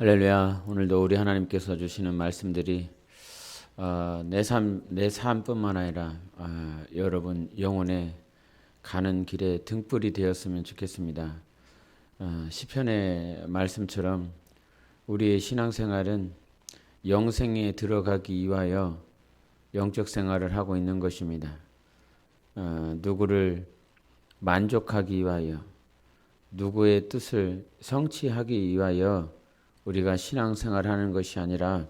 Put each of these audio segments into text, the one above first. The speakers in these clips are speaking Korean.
할렐루야. 오늘도 우리 하나님께서 주시는 말씀들이 내 삶뿐만 아니라 여러분 영혼의 가는 길에 등불이 되었으면 좋겠습니다. 시편의 말씀처럼 우리의 신앙생활은 영생에 들어가기 위하여 영적 생활을 하고 있는 것입니다. 누구를 만족하기 위하여, 누구의 뜻을 성취하기 위하여 우리가 신앙생활하는 것이 아니라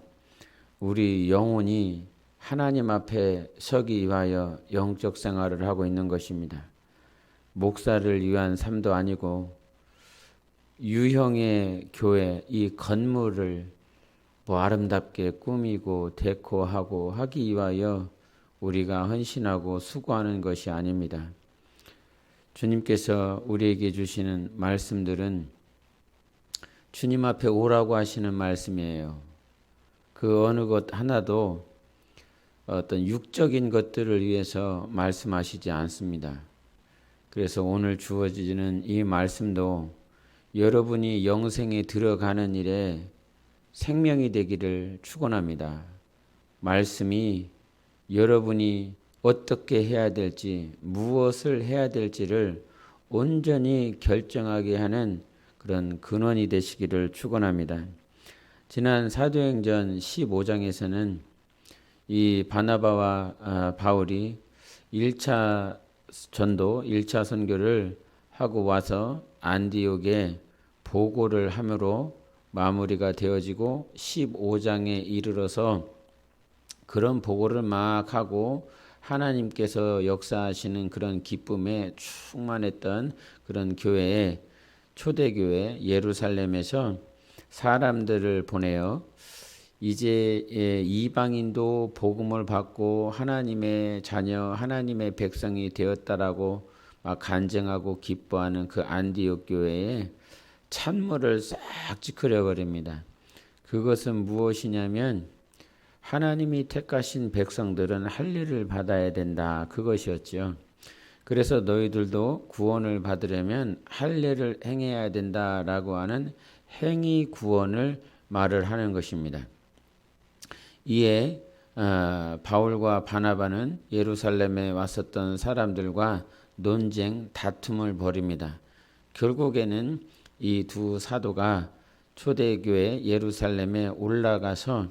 우리 영혼이 하나님 앞에 서기 위하여 영적 생활을 하고 있는 것입니다. 목사를 위한 삶도 아니고 유형의 교회, 이 건물을 아름답게 꾸미고 데코하고 하기 위하여 우리가 헌신하고 수고하는 것이 아닙니다. 주님께서 우리에게 주시는 말씀들은 주님 앞에 오라고 하시는 말씀이에요. 그 어느 것 하나도 어떤 육적인 것들을 위해서 말씀하시지 않습니다. 그래서 오늘 주어지는 이 말씀도 여러분이 영생에 들어가는 일에 생명이 되기를 축원합니다. 말씀이 여러분이 어떻게 해야 될지, 무엇을 해야 될지를 온전히 결정하게 하는 그런 근원이 되시기를 축원합니다. 지난 사도행전 15장에서는 이 바나바와 바울이 1차 전도, 1차 선교를 하고 와서 안디옥에 보고를 함으로 마무리가 되어지고 15장에 이르러서 그런 보고를 막 하고 하나님께서 역사하시는 그런 기쁨에 충만했던 그런 교회에 초대교회 예루살렘에서 사람들을 보내어 이제 이방인도 복음을 받고 하나님의 자녀, 하나님의 백성이 되었다라고 막 간증하고 기뻐하는 그 안디옥 교회에 찬물을 싹 찌그려 버립니다. 그것은 무엇이냐면 하나님이 택하신 백성들은 할례를 받아야 된다. 그것이었죠. 그래서 너희들도 구원을 받으려면 할례를 행해야 된다라고 하는 행위 구원을 말을 하는 것입니다. 이에 바울과 바나바는 예루살렘에 왔었던 사람들과 논쟁, 다툼을 벌입니다. 결국에는 이 두 사도가 초대교회 예루살렘에 올라가서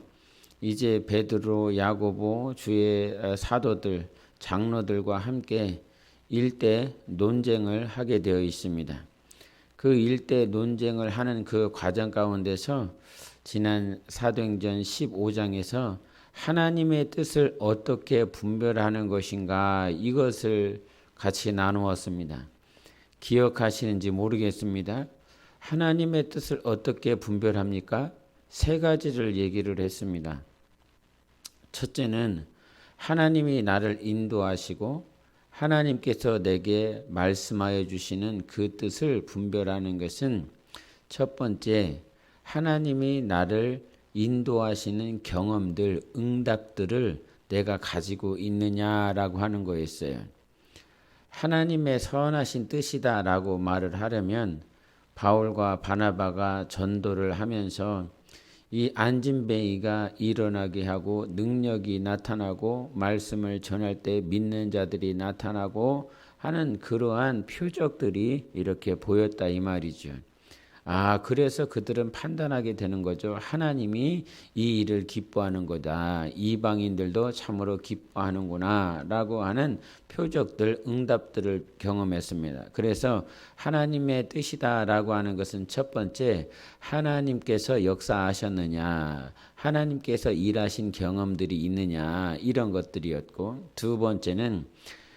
이제 베드로, 야고보, 주의 사도들, 장로들과 함께 일대 논쟁을 하게 되어 있습니다. 그 일대 논쟁을 하는 그 과정 가운데서 지난 사도행전 15장에서 하나님의 뜻을 어떻게 분별하는 것인가 이것을 같이 나누었습니다. 기억하시는지 모르겠습니다. 하나님의 뜻을 어떻게 분별합니까? 세 가지를 얘기를 했습니다. 첫째는 하나님이 나를 인도하시고 하나님께서 내게 말씀하여 주시는 그 뜻을 분별하는 것은 첫 번째, 하나님이 나를 인도하시는 경험들, 응답들을 내가 가지고 있느냐라고 하는 거였어요. 하나님의 선하신 뜻이다라고 말을 하려면 바울과 바나바가 전도를 하면서 이 안진뱅이가 일어나게 하고 능력이 나타나고 말씀을 전할 때 믿는 자들이 나타나고 하는 그러한 표적들이 이렇게 보였다 이 말이죠. 그래서 그들은 판단하게 되는 거죠. 하나님이 이 일을 기뻐하는 거다. 이방인들도 참으로 기뻐하는구나 라고 하는 표적들, 응답들을 경험했습니다. 그래서 하나님의 뜻이다 라고 하는 것은 첫 번째, 하나님께서 역사하셨느냐, 하나님께서 일하신 경험들이 있느냐 이런 것들이었고, 두 번째는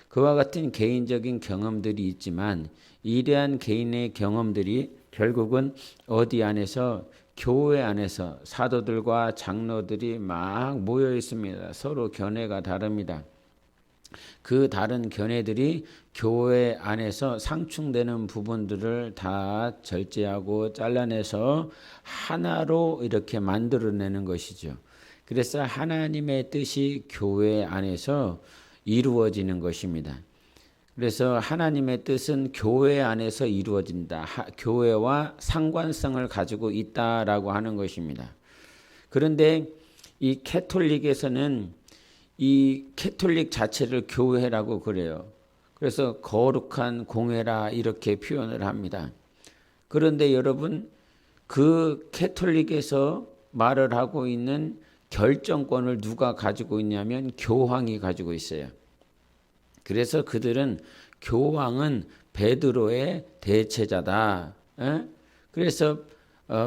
그와 같은 개인적인 경험들이 있지만 이러한 개인의 경험들이 결국은 어디 안에서 교회 안에서 사도들과 장로들이 막 모여 있습니다. 서로 견해가 다릅니다. 그 다른 견해들이 교회 안에서 상충되는 부분들을 다 절제하고 잘라내서 하나로 이렇게 만들어내는 것이죠. 그래서 하나님의 뜻이 교회 안에서 이루어지는 것입니다. 그래서 하나님의 뜻은 교회 안에서 이루어진다. 교회와 상관성을 가지고 있다라고 하는 것입니다. 그런데 이 캐톨릭에서는 이 캐톨릭 자체를 교회라고 그래요. 그래서 거룩한 공회라 이렇게 표현을 합니다. 그런데 여러분, 그 캐톨릭에서 말을 하고 있는 결정권을 누가 가지고 있냐면 교황이 가지고 있어요. 그래서 그들은 교황은 베드로의 대체자다. 그래서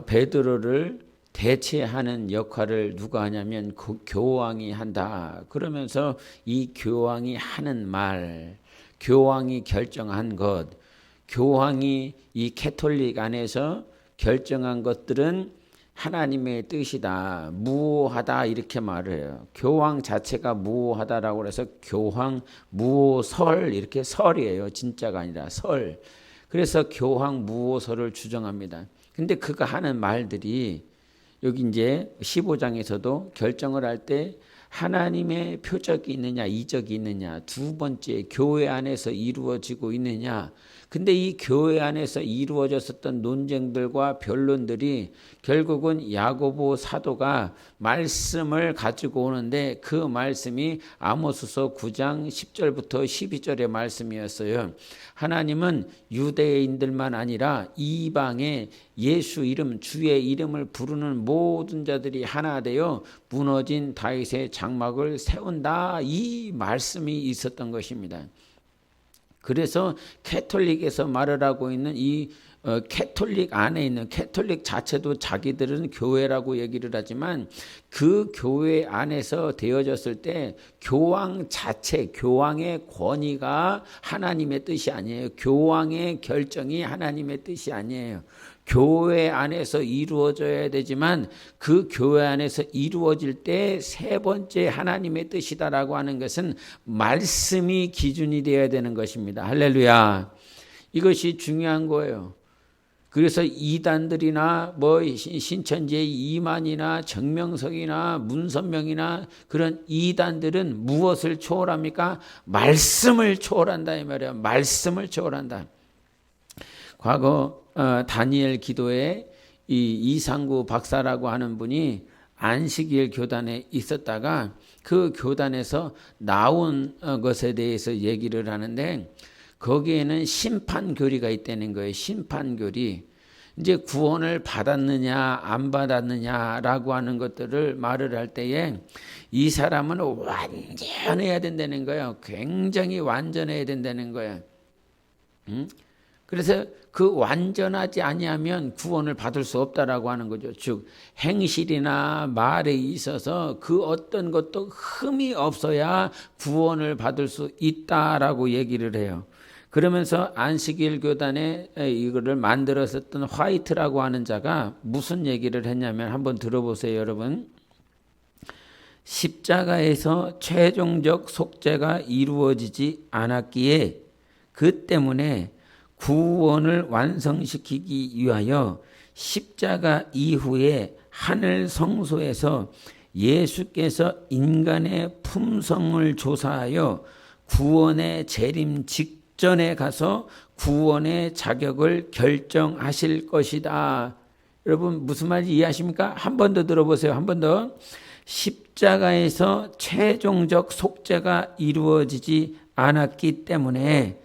베드로를 대체하는 역할을 누가 하냐면 교황이 한다. 그러면서 이 교황이 하는 말, 교황이 결정한 것, 교황이 이 캐톨릭 안에서 결정한 것들은 하나님의 뜻이다, 무오하다 이렇게 말을 해요. 교황 자체가 무오하다라고 해서 교황 무오설 이렇게 설이에요. 진짜가 아니라 설. 그래서 교황 무오설을 주장합니다. 근데 그가 하는 말들이 여기 이제 15장에서도 결정을 할 때 하나님의 표적이 있느냐 이적이 있느냐, 두 번째 교회 안에서 이루어지고 있느냐. 근데 이 교회 안에서 이루어졌었던 논쟁들과 변론들이 결국은 야고보 사도가 말씀을 가지고 오는데 그 말씀이 아모스서 9장 10절부터 12절의 말씀이었어요. 하나님은 유대인들만 아니라 이방의 예수 이름, 주의 이름을 부르는 모든 자들이 하나 되어 무너진 다윗의 장막을 세운다. 이 말씀이 있었던 것입니다. 그래서 캐톨릭에서 말을 하고 있는 이 캐톨릭 안에 있는 캐톨릭 자체도 자기들은 교회라고 얘기를 하지만 그 교회 안에서 되어졌을 때 교황 자체, 교황의 권위가 하나님의 뜻이 아니에요. 교황의 결정이 하나님의 뜻이 아니에요. 교회 안에서 이루어져야 되지만 그 교회 안에서 이루어질 때 세 번째 하나님의 뜻이다라고 하는 것은 말씀이 기준이 되어야 되는 것입니다. 할렐루야. 이것이 중요한 거예요. 그래서 이단들이나 뭐 신천지의 이만이나 정명석이나 문선명이나 그런 이단들은 무엇을 초월합니까? 말씀을 초월한다 이 말이에요. 말씀을 초월한다. 과거 다니엘 기도에 이 이상구 박사라고 하는 분이 안식일 교단에 있었다가 그 교단에서 나온 것에 대해서 얘기를 하는데 거기에는 심판교리가 있다는 거예요. 심판교리. 이제 구원을 받았느냐 안 받았느냐라고 하는 것들을 말을 할 때에 이 사람은 완전해야 된다는 거예요. 굉장히 완전해야 된다는 거예요. 그래서 그 완전하지 아니하면 구원을 받을 수 없다라고 하는 거죠. 즉 행실이나 말에 있어서 그 어떤 것도 흠이 없어야 구원을 받을 수 있다라고 얘기를 해요. 그러면서 안식일 교단에 이거를 만들었었던 화이트라고 하는 자가 무슨 얘기를 했냐면 한번 들어보세요, 여러분. 십자가에서 최종적 속죄가 이루어지지 않았기에 그 때문에 구원을 완성시키기 위하여 십자가 이후에 하늘 성소에서 예수께서 인간의 품성을 조사하여 구원의 재림 직전에 가서 구원의 자격을 결정하실 것이다. 여러분 무슨 말인지 이해하십니까? 한 번 더 들어보세요. 한 번 더. 십자가에서 최종적 속죄가 이루어지지 않았기 때문에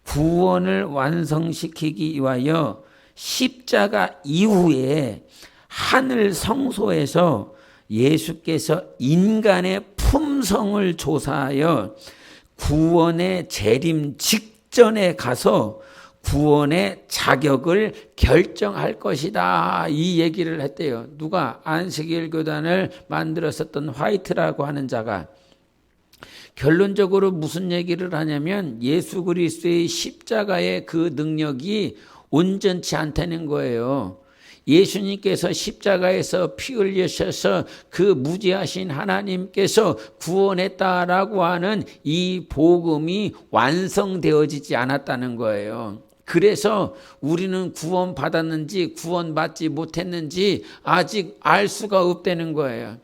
구원을 완성시키기 위하여 십자가 이후에 하늘 성소에서 예수께서 인간의 품성을 조사하여 구원의 재림 직전에 가서 구원의 자격을 결정할 것이다. 이 얘기를 했대요. 누가? 안식일 교단을 만들었었던 화이트라고 하는 자가. 결론적으로 무슨 얘기를 하냐면 예수 그리스도의 십자가의 그 능력이 온전치 않다는 거예요. 예수님께서 십자가에서 피 흘리셔서 그 무지하신 하나님께서 구원했다라고 하는 이 복음이 완성되어지지 않았다는 거예요. 그래서 우리는 구원받았는지 구원받지 못했는지 아직 알 수가 없다는 거예요.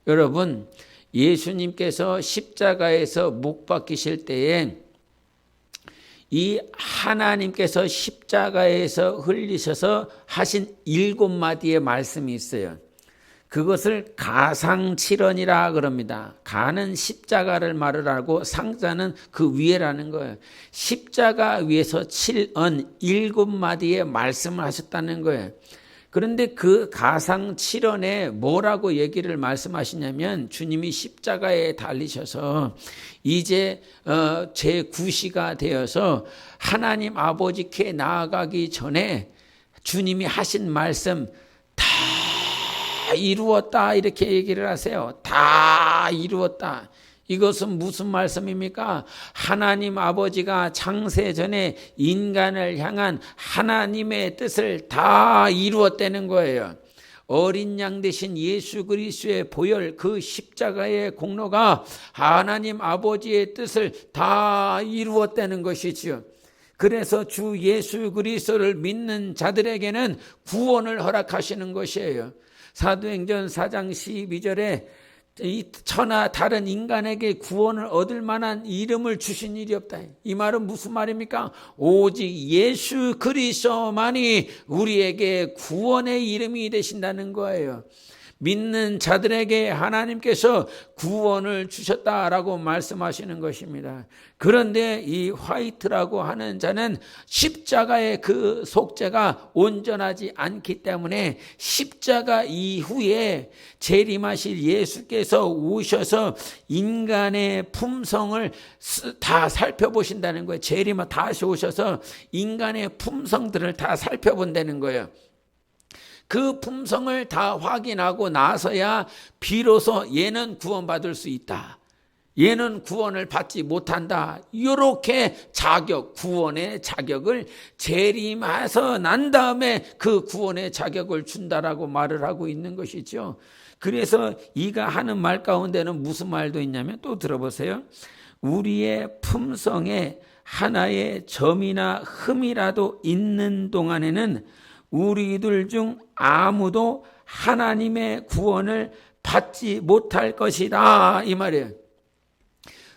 여러분, 예수님께서 십자가에서 못 박히실 때에 이 하나님께서 십자가에서 흘리셔서 하신 7마디의 말씀이 있어요. 그것을 가상칠언이라 그럽니다. 가는 십자가를 말을 하고 상자는 그 위에라는 거예요. 십자가 위에서 7언 7마디의 말씀을 하셨다는 거예요. 그런데 그 가상칠언에 뭐라고 얘기를 말씀하시냐면, 주님이 십자가에 달리셔서 이제 제9시가 되어서 하나님 아버지께 나아가기 전에 주님이 하신 말씀 다 이루었다, 이렇게 얘기를 하세요. 다 이루었다. 이것은 무슨 말씀입니까? 하나님 아버지가 창세전에 인간을 향한 하나님의 뜻을 다 이루었다는 거예요. 어린 양 대신 예수 그리스도의 보혈, 그 십자가의 공로가 하나님 아버지의 뜻을 다 이루었다는 것이지요. 그래서 주 예수 그리스도를 믿는 자들에게는 구원을 허락하시는 것이에요. 사도행전 4장 12절에 이 천하 다른 인간에게 구원을 얻을 만한 이름을 주신 일이 없다. 이 말은 무슨 말입니까? 오직 예수 그리스도만이 우리에게 구원의 이름이 되신다는 거예요. 믿는 자들에게 하나님께서 구원을 주셨다라고 말씀하시는 것입니다. 그런데 이 화이트라고 하는 자는 십자가의 그 속죄가 온전하지 않기 때문에 십자가 이후에 재림하실 예수께서 오셔서 인간의 품성을 다 살펴보신다는 거예요. 재림하 다시 오셔서 인간의 품성들을 다 살펴본다는 거예요. 그 품성을 다 확인하고 나서야 비로소 얘는 구원받을 수 있다, 얘는 구원을 받지 못한다, 이렇게 구원의 자격을 재림해서 난 다음에 그 구원의 자격을 준다라고 말을 하고 있는 것이죠. 그래서 이가 하는 말 가운데는 무슨 말도 있냐면, 또 들어보세요. 우리의 품성에 하나의 점이나 흠이라도 있는 동안에는 우리들 중 아무도 하나님의 구원을 받지 못할 것이다, 이 말이에요.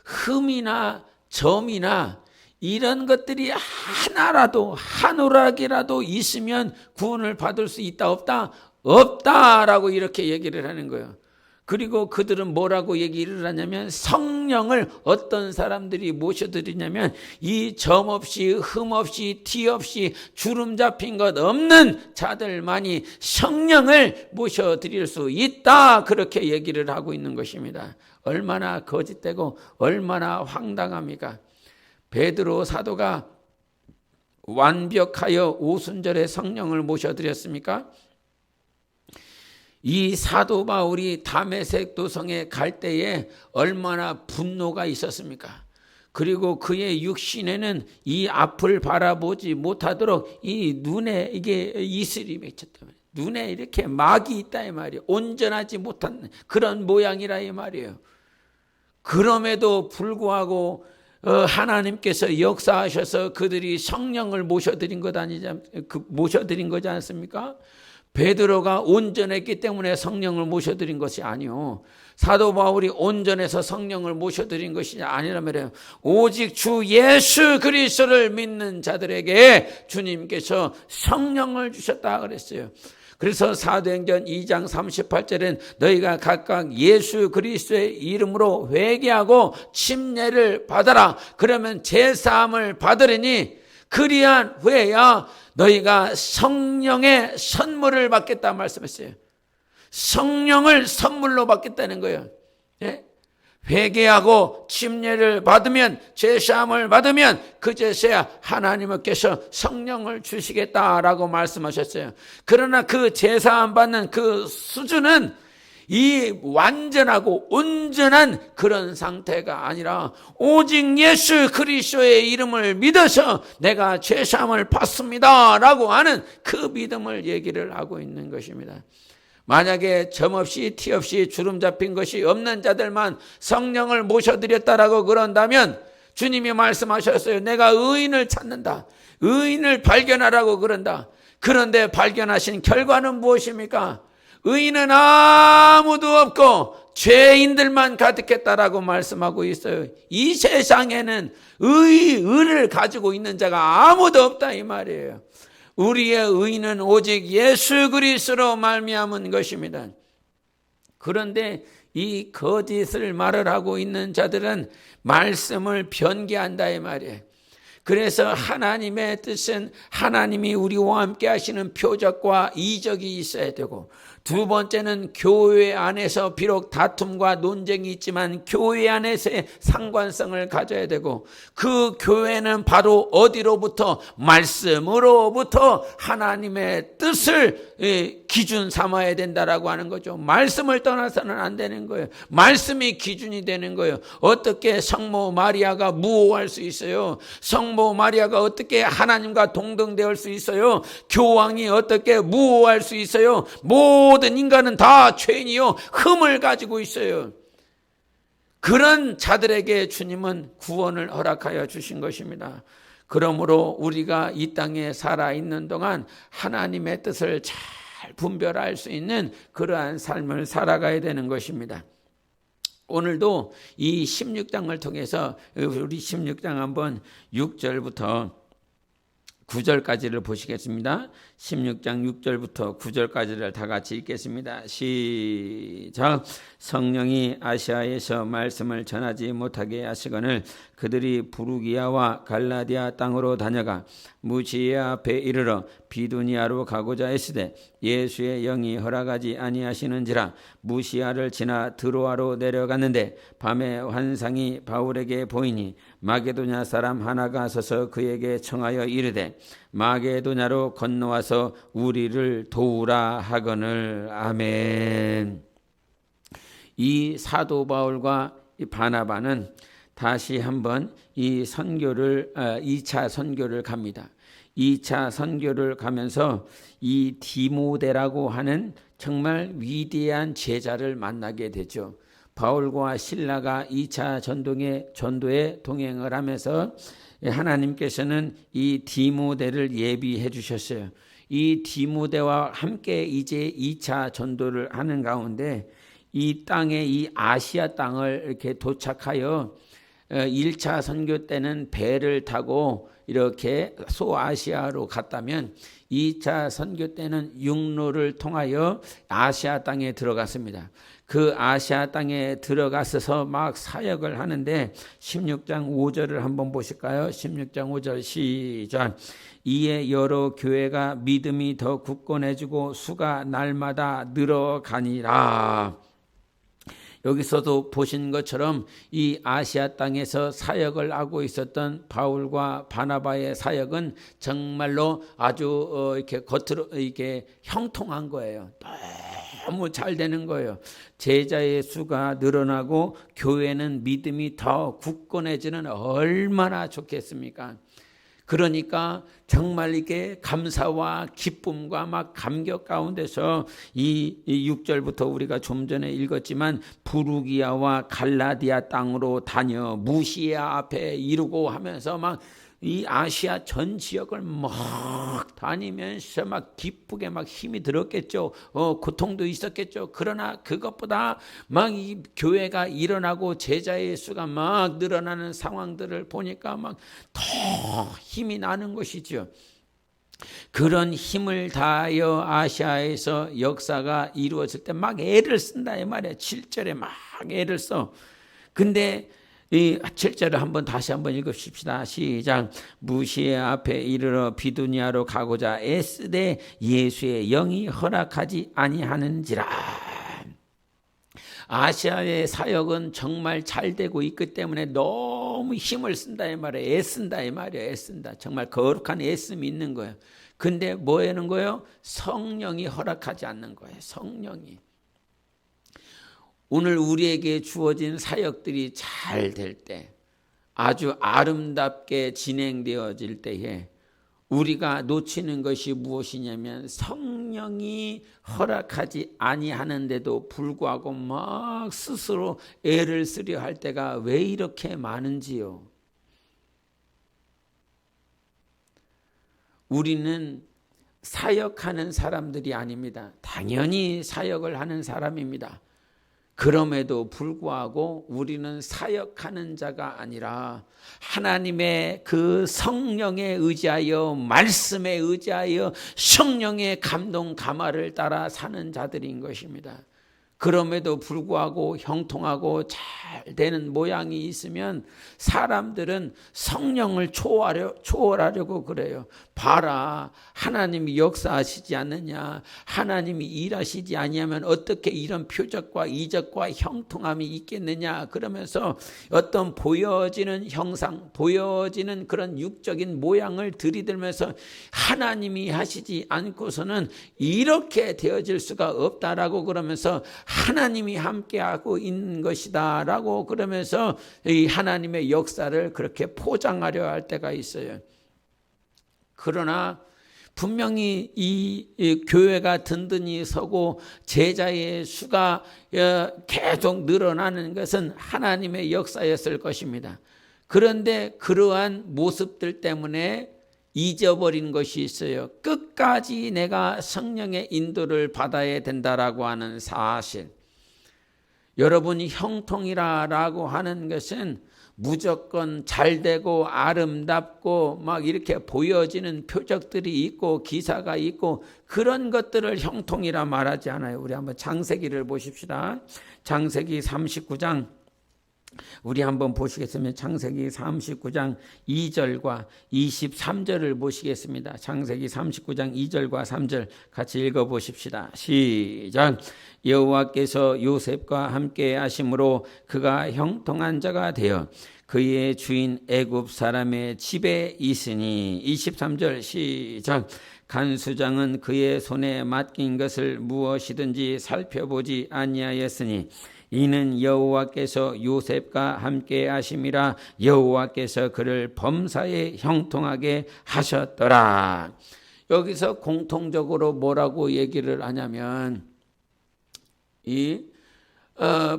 흠이나 점이나 이런 것들이 하나라도, 한 오락이라도 있으면 구원을 받을 수 있다 없다? 없다라고 이렇게 얘기를 하는 거예요. 그리고 그들은 뭐라고 얘기를 하냐면, 성령을 어떤 사람들이 모셔드리냐면, 이 점 없이 흠 없이 티 없이 주름 잡힌 것 없는 자들만이 성령을 모셔드릴 수 있다, 그렇게 얘기를 하고 있는 것입니다. 얼마나 거짓되고 얼마나 황당합니까? 베드로 사도가 완벽하여 오순절에 성령을 모셔드렸습니까? 이 사도 바울이 다메섹 도성에 갈 때에 얼마나 분노가 있었습니까? 그리고 그의 육신에는 이 앞을 바라보지 못하도록 이 눈에 이게 이슬이 맺혔단 말이에요. 눈에 이렇게 막이 있다 이 말이에요. 온전하지 못한 그런 모양이라 이 말이에요. 그럼에도 불구하고 하나님께서 역사하셔서 그들이 성령을 모셔드린 거지 않습니까? 베드로가 온전했기 때문에 성령을 모셔드린 것이 아니요, 사도 바울이 온전해서 성령을 모셔드린 것이 아니라면 오직 주 예수 그리스도를 믿는 자들에게 주님께서 성령을 주셨다 그랬어요. 그래서 사도행전 2장 38절엔 너희가 각각 예수 그리스도의 이름으로 회개하고 침례를 받아라, 그러면 제사함을 받으리니 그리한 후에야 너희가 성령의 선물을 받겠다 말씀했어요. 성령을 선물로 받겠다는 거예요. 예? 회개하고 침례를 받으면, 제사함을 받으면 그제서야 하나님께서 성령을 주시겠다라고 말씀하셨어요. 그러나 그 제사함 받는 그 수준은 이 완전하고 온전한 그런 상태가 아니라 오직 예수 그리스도의 이름을 믿어서 내가 죄사함을 받습니다 라고 하는 그 믿음을 얘기를 하고 있는 것입니다. 만약에 점 없이 티 없이 주름 잡힌 것이 없는 자들만 성령을 모셔드렸다라고 그런다면, 주님이 말씀하셨어요. 내가 의인을 찾는다, 의인을 발견하라고 그런다. 그런데 발견하신 결과는 무엇입니까? 의인은 아무도 없고 죄인들만 가득했다라고 말씀하고 있어요. 이 세상에는 의를 가지고 있는 자가 아무도 없다 이 말이에요. 우리의 의는 오직 예수 그리스도로 말미암은 것입니다. 그런데 이 거짓을 말을 하고 있는 자들은 말씀을 변개한다 이 말이에요. 그래서 하나님의 뜻은 하나님이 우리와 함께 하시는 표적과 이적이 있어야 되고, 두 번째는 교회 안에서 비록 다툼과 논쟁이 있지만 교회 안에서의 상관성을 가져야 되고, 그 교회는 바로 어디로부터? 말씀으로부터 하나님의 뜻을 기준 삼아야 된다라고 하는 거죠. 말씀을 떠나서는 안 되는 거예요. 말씀이 기준이 되는 거예요. 어떻게 성모 마리아가 무호할 수 있어요? 성모 마리아가 어떻게 하나님과 동등될 수 있어요? 교황이 어떻게 무호할 수 있어요? 모든 인간은 다 죄인이요 흠을 가지고 있어요. 그런 자들에게 주님은 구원을 허락하여 주신 것입니다. 그러므로 우리가 이 땅에 살아있는 동안 하나님의 뜻을 잘 분별할 수 있는 그러한 삶을 살아가야 되는 것입니다. 오늘도 이 16장을 통해서 우리 16장 한번 6절부터 9절까지를 보시겠습니다. 16장 6절부터 9절까지를 다 같이 읽겠습니다. 시작. 성령이 아시아에서 말씀을 전하지 못하게 하시거늘 그들이 부르기아와 갈라디아 땅으로 다녀가 무시아 앞에 이르러 비두니아로 가고자 했으되 예수의 영이 허락하지 아니하시는지라 무시아를 지나 드로아로 내려갔는데 밤에 환상이 바울에게 보이니 마게도냐 사람 하나가 서서 그에게 청하여 이르되 마게도냐로 건너와서 우리를 도우라 하거늘. 아멘. 이 사도 바울과 이 바나바는 다시 한번 이 선교를 2차 선교를 갑니다. 2차 선교를 가면서 이 디모데라고 하는 정말 위대한 제자를 만나게 되죠. 바울과 실라가 2차 전도에 동행을 하면서 하나님께서는 이 디모데를 예비해 주셨어요. 이 디모데와 함께 이제 2차 전도를 하는 가운데 이 땅에 이 아시아 땅을 이렇게 도착하여 1차 선교 때는 배를 타고 이렇게 소아시아로 갔다면 2차 선교 때는 육로를 통하여 아시아 땅에 들어갔습니다. 그 아시아 땅에 들어가서 막 사역을 하는데 16장 5절을 한번 보실까요? 16장 5절 시작. 이에 여러 교회가 믿음이 더 굳건해지고 수가 날마다 늘어가니라. 여기서도 보신 것처럼 이 아시아 땅에서 사역을 하고 있었던 바울과 바나바의 사역은 정말로 아주 이렇게 겉으로 이렇게 형통한 거예요. 너무 잘 되는 거예요. 제자의 수가 늘어나고 교회는 믿음이 더 굳건해지는 얼마나 좋겠습니까? 그러니까 정말 이게 감사와 기쁨과 막 감격 가운데서 이 6절부터 우리가 좀 전에 읽었지만 부르기아와 갈라디아 땅으로 다녀 무시아 앞에 이르고 하면서 막 이 아시아 전 지역을 막 다니면서 막 기쁘게 막 힘이 들었겠죠. 고통도 있었겠죠. 그러나 그것보다 막 이 교회가 일어나고 제자의 수가 막 늘어나는 상황들을 보니까 막 더 힘이 나는 것이죠. 그런 힘을 다하여 아시아에서 역사가 이루어질 때 막 애를 쓴다 이 말이야. 7절에 막 애를 써. 근데 이 7절을 한번 다시 한번 읽읍시다. 시작. 무시아 앞에 이르러 비두니아로 가고자 애쓰되 예수의 영이 허락하지 아니하는지라. 아시아의 사역은 정말 잘 되고 있기 때문에 너무 힘을 쓴다 이 말이에요. 애쓴다 이 말이에요. 애쓴다. 정말 거룩한 애씀이 있는 거예요. 근데 뭐 하는 거예요? 성령이 허락하지 않는 거예요. 성령이. 오늘 우리에게 주어진 사역들이 잘 될 때, 아주 아름답게 진행되어질 때에 우리가 놓치는 것이 무엇이냐면 성령이 허락하지 아니하는데도 불구하고 막 스스로 애를 쓰려 할 때가 왜 이렇게 많은지요. 우리는 사역하는 사람들이 아닙니다. 당연히 사역을 하는 사람입니다. 그럼에도 불구하고 우리는 사역하는 자가 아니라 하나님의 그 성령에 의지하여, 말씀에 의지하여 성령의 감동 감화를 따라 사는 자들인 것입니다. 그럼에도 불구하고 형통하고 잘 되는 모양이 있으면 사람들은 성령을 초월하려고 그래요. 봐라, 하나님이 역사하시지 않느냐, 하나님이 일하시지 아니하면 어떻게 이런 표적과 이적과 형통함이 있겠느냐, 그러면서 어떤 보여지는 형상, 보여지는 그런 육적인 모양을 들이들면서 하나님이 하시지 않고서는 이렇게 되어질 수가 없다라고 그러면서 하나님이 함께하고 있는 것이다 라고 그러면서 이 하나님의 역사를 그렇게 포장하려 할 때가 있어요. 그러나 분명히 이 교회가 든든히 서고 제자의 수가 계속 늘어나는 것은 하나님의 역사였을 것입니다. 그런데 그러한 모습들 때문에 잊어버린 것이 있어요. 끝까지 내가 성령의 인도를 받아야 된다라고 하는 사실. 여러분이 형통이라고 하는 것은 무조건 잘되고 아름답고 막 이렇게 보여지는 표적들이 있고 기사가 있고 그런 것들을 형통이라 말하지 않아요. 우리 한번 창세기를 보십시다. 창세기 39장 우리 한번 보시겠으면 창세기 39장 2절과 23절을 보시겠습니다. 창세기 39장 2절과 3절 같이 읽어보십시다. 시작. 여호와께서 요셉과 함께 하심으로 그가 형통한 자가 되어 그의 주인 애굽 사람의 집에 있으니. 23절 시작. 간수장은 그의 손에 맡긴 것을 무엇이든지 살펴보지 아니하였으니 이는 여호와께서 요셉과 함께 하심이라. 여호와께서 그를 범사에 형통하게 하셨더라. 여기서 공통적으로 뭐라고 얘기를 하냐면 이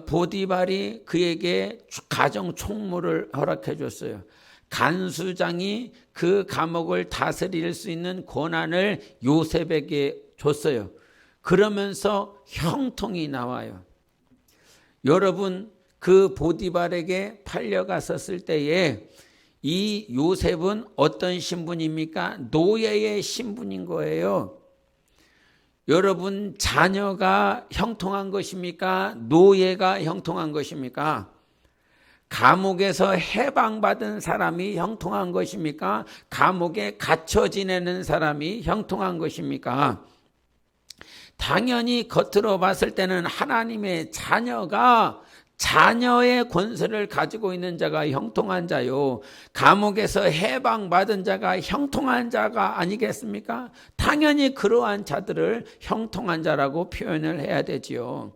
보디발이 그에게 가정 총무를 허락해 줬어요. 간수장이 그 감옥을 다스릴 수 있는 권한을 요셉에게 줬어요. 그러면서 형통이 나와요. 여러분, 그 보디발에게 팔려갔었을 때에 이 요셉은 어떤 신분입니까? 노예의 신분인 거예요. 여러분, 자녀가 형통한 것입니까? 노예가 형통한 것입니까? 감옥에서 해방받은 사람이 형통한 것입니까? 감옥에 갇혀 지내는 사람이 형통한 것입니까? 당연히 겉으로 봤을 때는 하나님의 자녀가 자녀의 권세를 가지고 있는 자가 형통한 자요. 감옥에서 해방받은 자가 형통한 자가 아니겠습니까? 당연히 그러한 자들을 형통한 자라고 표현을 해야 되지요.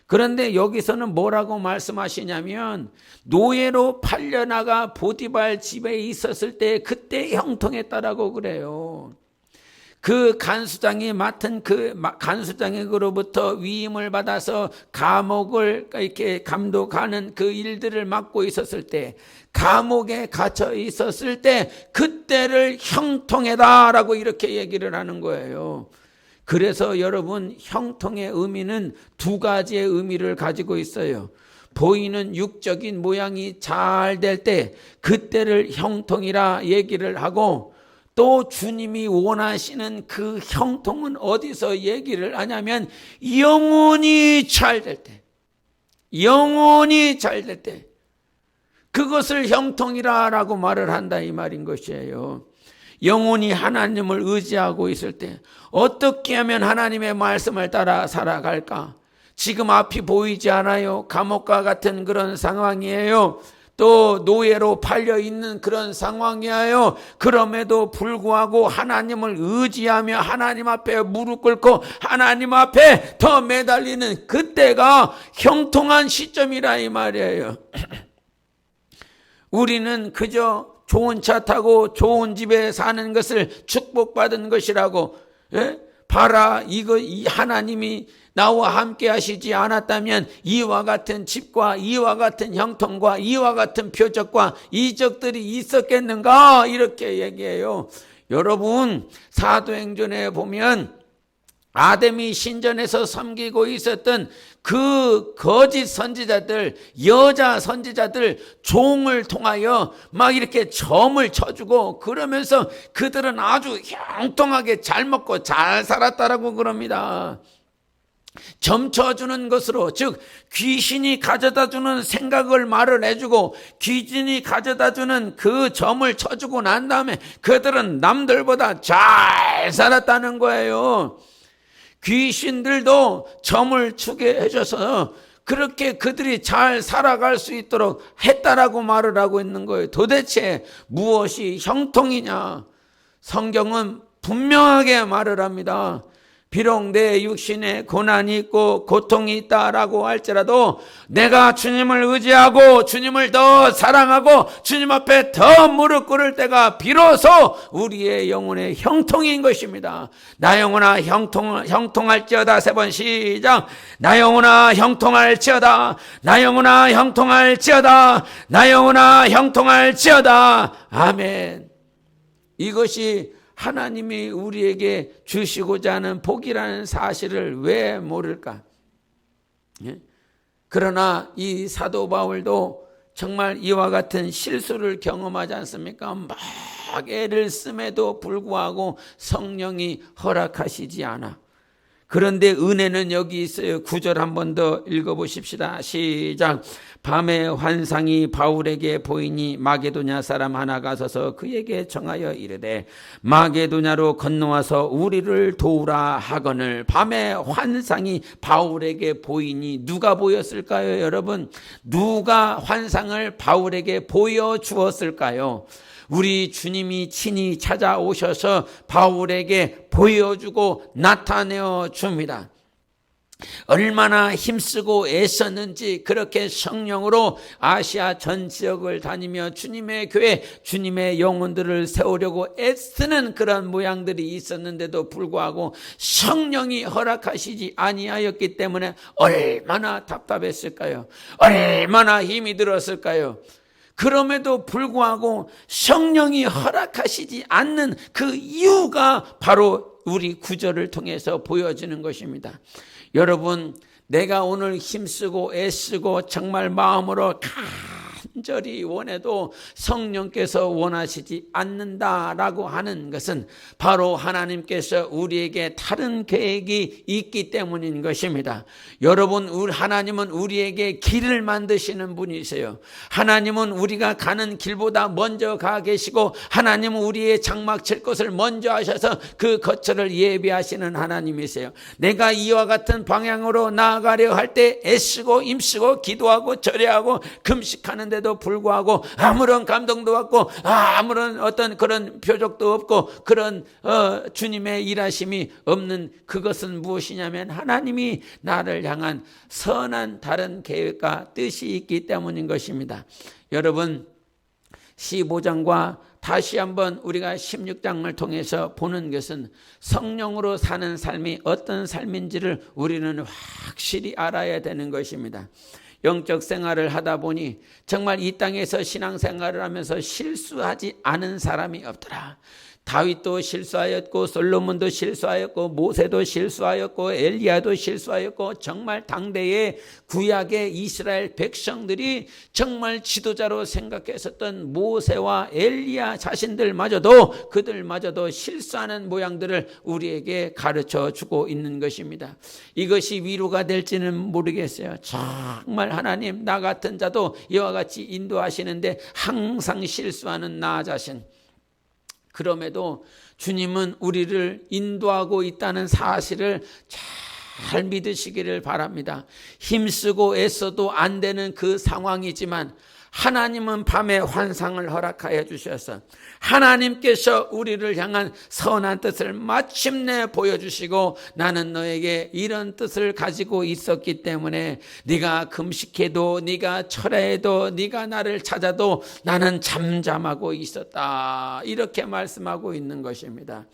그런데 여기서는 뭐라고 말씀하시냐면 노예로 팔려나가 보디발 집에 있었을 때 그때 형통했다라고 그래요. 그 간수장이 맡은 그 간수장에게로부터 위임을 받아서 감옥을 이렇게 감독하는 그 일들을 맡고 있었을 때, 감옥에 갇혀 있었을 때 그때를 형통해다라고 이렇게 얘기를 하는 거예요. 그래서 여러분, 형통의 의미는 두 가지의 의미를 가지고 있어요. 보이는 육적인 모양이 잘 될 때 그때를 형통이라 얘기를 하고, 또 주님이 원하시는 그 형통은 어디서 얘기를 하냐면 영혼이 잘 될 때, 영혼이 잘 될 때 그것을 형통이라고 말을 한다 이 말인 것이에요. 영혼이 하나님을 의지하고 있을 때 어떻게 하면 하나님의 말씀을 따라 살아갈까? 지금 앞이 보이지 않아요. 감옥과 같은 그런 상황이에요. 또 노예로 팔려 있는 그런 상황이에요. 그럼에도 불구하고 하나님을 의지하며 하나님 앞에 무릎 꿇고 하나님 앞에 더 매달리는 그때가 형통한 시점이라 이 말이에요. 우리는 그저 좋은 차 타고 좋은 집에 사는 것을 축복받은 것이라고, 봐라, 이 하나님이 나와 함께 하시지 않았다면 이와 같은 집과 이와 같은 형통과 이와 같은 표적과 이적들이 있었겠는가, 이렇게 얘기해요. 여러분, 사도행전에 보면 아담이 신전에서 섬기고 있었던 그 거짓 선지자들, 여자 선지자들 종을 통하여 막 이렇게 점을 쳐주고 그러면서 그들은 아주 형통하게 잘 먹고 잘 살았다라고 그럽니다. 점 쳐주는 것으로, 즉 귀신이 가져다주는 생각을 말을 해주고 귀신이 가져다주는 그 점을 쳐주고 난 다음에 그들은 남들보다 잘 살았다는 거예요. 귀신들도 점을 추게 해줘서 그렇게 그들이 잘 살아갈 수 있도록 했다라고 말을 하고 있는 거예요. 도대체 무엇이 형통이냐? 성경은 분명하게 말을 합니다. 비록 내 육신에 고난이 있고 고통이 있다라고 할지라도 내가 주님을 의지하고 주님을 더 사랑하고 주님 앞에 더 무릎 꿇을 때가 비로소 우리의 영혼의 형통인 것입니다. 나 영혼아 형통할지어다. 3번 시작. 나 영혼아 형통할지어다. 나 영혼아 형통할지어다. 나 영혼아 형통할지어다. 아멘. 이것이 하나님이 우리에게 주시고자 하는 복이라는 사실을 왜 모를까? 그러나 이 사도 바울도 정말 이와 같은 실수를 경험하지 않습니까? 막 애를 씀에도 불구하고 성령이 허락하시지 않아. 그런데 은혜는 여기 있어요. 9절 한 번 더 읽어보십시다. 시작. 밤에 환상이 바울에게 보이니 마게도냐 사람 하나가 서서 그에게 청하여 이르되 마게도냐로 건너와서 우리를 도우라 하거늘. 밤에 환상이 바울에게 보이니 누가 보였을까요, 여러분? 누가 환상을 바울에게 보여주었을까요? 우리 주님이 친히 찾아오셔서 바울에게 보여주고 나타내어 줍니다. 얼마나 힘쓰고 애썼는지 그렇게 성령으로 아시아 전 지역을 다니며 주님의 교회, 주님의 영혼들을 세우려고 애쓰는 그런 모양들이 있었는데도 불구하고 성령이 허락하시지 아니하였기 때문에 얼마나 답답했을까요? 얼마나 힘이 들었을까요? 그럼에도 불구하고 성령이 허락하시지 않는 그 이유가 바로 우리 구절을 통해서 보여지는 것입니다. 여러분, 내가 오늘 힘쓰고 애쓰고 정말 마음으로 간절히 원해도 성령께서 원하시지 않는다라고 하는 것은 바로 하나님께서 우리에게 다른 계획이 있기 때문인 것입니다. 여러분, 하나님은 우리에게 길을 만드시는 분이세요. 하나님은 우리가 가는 길보다 먼저 가 계시고 하나님은 우리의 장막 칠 것을 먼저 하셔서 그 거처를 예비하시는 하나님이세요. 내가 이와 같은 방향으로 나아가려 할 때 애쓰고 힘쓰고 기도하고 절회하고 금식하는데도 불구하고 아무런 감동도 없고 아무런 어떤 그런 표적도 없고 그런 주님의 일하심이 없는 그것은 무엇이냐면 하나님이 나를 향한 선한 다른 계획과 뜻이 있기 때문인 것입니다. 여러분, 15장과 다시 한번 우리가 16장을 통해서 보는 것은 성령으로 사는 삶이 어떤 삶인지를 우리는 확실히 알아야 되는 것입니다. 영적 생활을 하다 보니 정말 이 땅에서 신앙생활을 하면서 실수하지 않은 사람이 없더라. 다윗도 실수하였고 솔로몬도 실수하였고 모세도 실수하였고 엘리야도 실수하였고 정말 당대의 구약의 이스라엘 백성들이 정말 지도자로 생각했었던 모세와 엘리야 자신들마저도 그들마저도 실수하는 모양들을 우리에게 가르쳐 주고 있는 것입니다. 이것이 위로가 될지는 모르겠어요. 정말 하나님, 나 같은 자도 이와 같이 인도하시는데 항상 실수하는 나 자신. 그럼에도 주님은 우리를 인도하고 있다는 사실을 잘 믿으시기를 바랍니다. 힘쓰고 애써도 안 되는 그 상황이지만 하나님은 밤에 환상을 허락하여 주셔서 하나님께서 우리를 향한 선한 뜻을 마침내 보여주시고 나는 너에게 이런 뜻을 가지고 있었기 때문에 네가 금식해도 네가 철회해도 네가 나를 찾아도 나는 잠잠하고 있었다. 이렇게 말씀하고 있는 것입니다.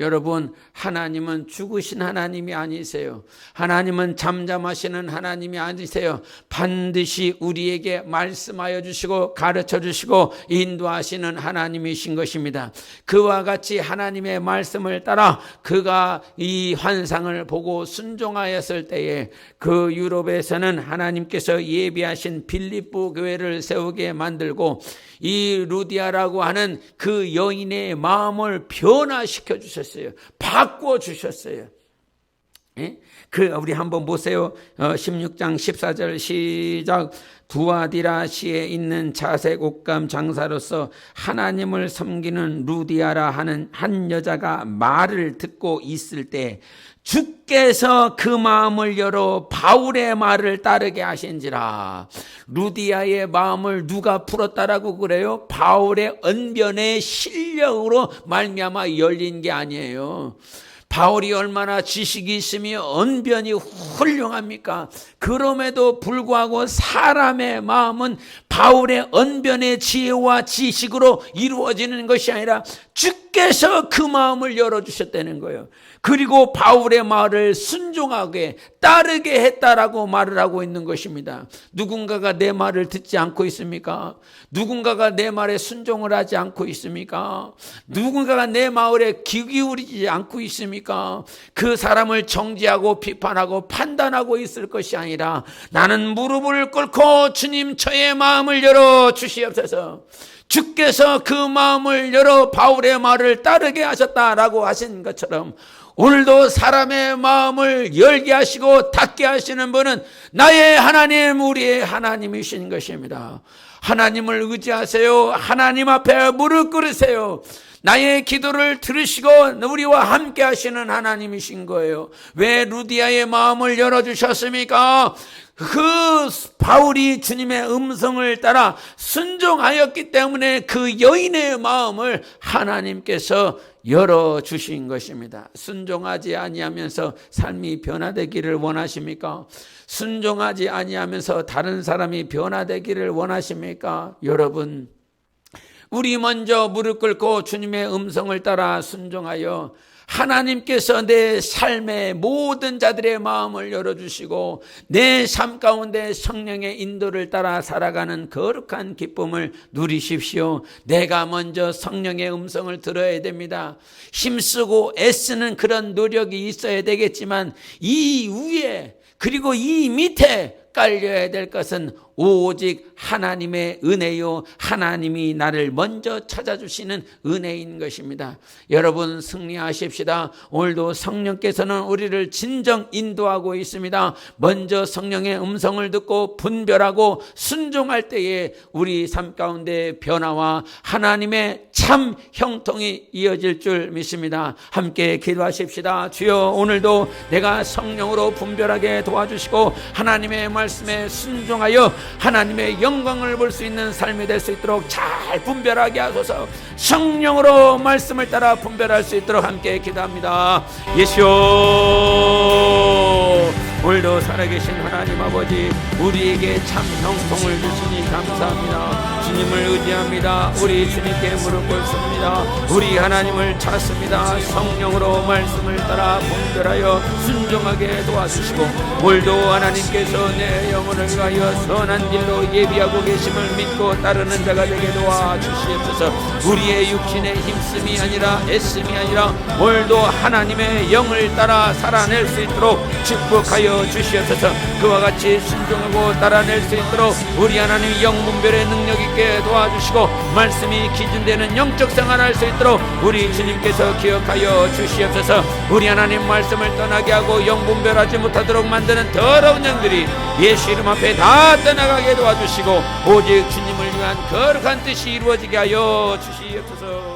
여러분, 하나님은 죽으신 하나님이 아니세요. 하나님은 잠잠하시는 하나님이 아니세요. 반드시 우리에게 말씀하여 주시고 가르쳐 주시고 인도하시는 하나님이신 것입니다. 그와 같이 하나님의 말씀을 따라 그가 이 환상을 보고 순종하였을 때에 그 유럽에서는 하나님께서 예비하신 빌립보 교회를 세우게 만들고 이 루디아라고 하는 그 여인의 마음을 변화시켜 주셨어요. 바꿔 주셨어요. 예? 우리 한번 보세요. 16장 14절 시작. 두아디라시에 있는 자색 옷감 장사로서 하나님을 섬기는 루디아라 하는 한 여자가 말을 듣고 있을 때 주께서 그 마음을 열어 바울의 말을 따르게 하신지라. 루디아의 마음을 누가 풀었다라고 그래요? 바울의 언변의 실력으로 말미암아 열린 게 아니에요. 바울이 얼마나 지식이 있으며 언변이 훌륭합니까? 그럼에도 불구하고 사람의 마음은 바울의 언변의 지혜와 지식으로 이루어지는 것이 아니라 주께서 그 마음을 열어주셨다는 거예요. 그리고 바울의 말을 순종하게 따르게 했다라고 말을 하고 있는 것입니다. 누군가가 내 말을 듣지 않고 있습니까? 누군가가 내 말에 순종을 하지 않고 있습니까? 누군가가 내 말에 귀 기울이지 않고 있습니까? 그 사람을 정죄하고 비판하고 판단하고 있을 것이 아니라 나는 무릎을 꿇고 주님 저의 마음을 열어 주시옵소서. 주께서 그 마음을 열어 바울의 말을 따르게 하셨다라고 하신 것처럼 오늘도 사람의 마음을 열게 하시고 닫게 하시는 분은 나의 하나님, 우리의 하나님이신 것입니다. 하나님을 의지하세요. 하나님 앞에 무릎 꿇으세요. 나의 기도를 들으시고 우리와 함께 하시는 하나님이신 거예요. 왜 루디아의 마음을 열어주셨습니까? 그 바울이 주님의 음성을 따라 순종하였기 때문에 그 여인의 마음을 하나님께서 열어주신 것입니다. 순종하지 아니하면서 삶이 변화되기를 원하십니까? 순종하지 아니하면서 다른 사람이 변화되기를 원하십니까? 여러분, 우리 먼저 무릎 꿇고 주님의 음성을 따라 순종하여 하나님께서 내 삶의 모든 자들의 마음을 열어주시고 내 삶 가운데 성령의 인도를 따라 살아가는 거룩한 기쁨을 누리십시오. 내가 먼저 성령의 음성을 들어야 됩니다. 힘쓰고 애쓰는 그런 노력이 있어야 되겠지만 이 위에 그리고 이 밑에 깔려야 될 것은 오직 하나님의 은혜요, 하나님이 나를 먼저 찾아주시는 은혜인 것입니다. 여러분 승리하십시다. 오늘도 성령께서는 우리를 진정 인도하고 있습니다. 먼저 성령의 음성을 듣고 분별하고 순종할 때에 우리 삶 가운데 변화와 하나님의 참 형통이 이어질 줄 믿습니다. 함께 기도하십시다. 주여, 오늘도 내가 성령으로 분별하게 도와주시고 하나님의 말씀에 순종하여 하나님의 영광을 볼 수 있는 삶이 될 수 있도록 잘 분별하게 하소서. 성령으로 말씀을 따라 분별할 수 있도록 함께 기도합니다. 예수여, 오늘도 살아계신 하나님 아버지, 우리에게 참 형통을 주시니 감사합니다. 주님을 의지합니다. 우리 주님께 무릎 꿇습니다. 우리 하나님을 찾습니다. 성령으로 말씀을 따라 분별하여 순종하게 도와주시고 오늘도 하나님께서 내 영혼을 위하여 선한 길로 예비하고 계심을 믿고 따르는 자가 되게 도와주시옵소서. 우리의 육신의 힘씀이 아니라 애씀이 아니라 오늘도 하나님의 영을 따라 살아낼 수 있도록 축복하여 주시옵소서. 그와 같이 순종하고 따라낼 수 있도록 우리 하나님 영분별의 능력 있게 도와주시고 말씀이 기준되는 영적 생활할 수 있도록 우리 주님께서 기억하여 주시옵소서. 우리 하나님 말씀을 떠나게 하고 영분별하지 못하도록 만드는 더러운 영들이 예수 이름 앞에 다 떠나가게 도와주시고 오직 주님을 위한 거룩한 뜻이 이루어지게 하여 주시옵소서.